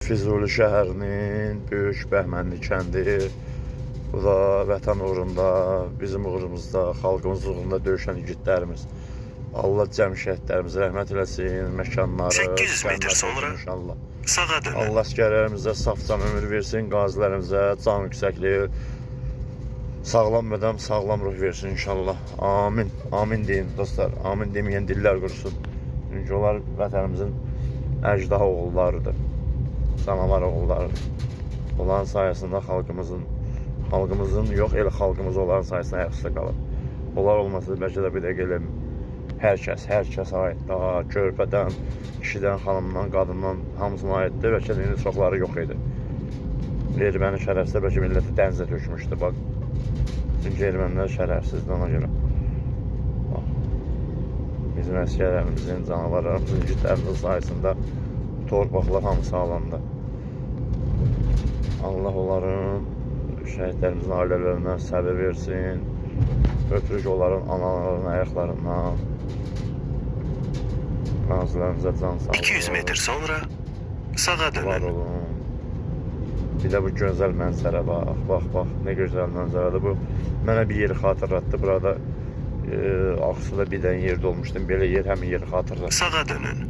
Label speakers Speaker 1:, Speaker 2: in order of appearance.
Speaker 1: Füzuli şəhərinin böyük Bəhmənli kəndi. Bu da vətən uğrunda, bizim uğrumuzda, xalqımız uğrunda döyüşən igidlərimiz. Allah cəm şəhidlərimizə rəhmət eləsin, məkanları
Speaker 2: 800 metr sonra
Speaker 1: inşallah.
Speaker 2: sağa dönün.
Speaker 1: Allah əsgərlərimizə saf-can ömür versin, qazilərimizə can yüksəkliyi, sağlam bədəm, sağlam ruh versin inşallah. Amin. Amin deyin dostlar. Amin deməyən dillər qursun. Çünki onlar vətənimizin əcdaha oğullarıdır. Canavar oğullarıdır. Onların sayəsində xalqımızın yox, el xalqımız onların sayəsində ayaqüstə qalır. Onlar olmasa bəlkə də bir də gələm. Hər kəs aid. Daha körpədən, kişidən, xanımdan, qadından hamısına aiddir. Bəlkə də indi çoxları yox idi. Erməni şərəfsizdə bəlkə milləti dənizə tökmüşdü. Bax. Çünki ermənilər şərəfsizdir ona görə. Bax. Bizim əsgərlərimizin, canavarlarımızın, igidlərimizin sayəsində torpaqlar hamısı alanda. Allah onların, şəhidlərimizin ailələrinə səbir versin. Ötürük onların analarının ayaqlarından. Qazilərimizə can sağlığı.
Speaker 2: 200 metr sonra sağa
Speaker 1: Var
Speaker 2: dönün.
Speaker 1: olun. Bir də bu gözəl mənzərə bax, nə gözəl mənzərədir bu. Mənə bir yeri xatırlatdı. Burada Ağsuda bir dənə yerdə olmuşdum. Belə yer həmin yeri xatırlatdı.
Speaker 2: Sağa dönün.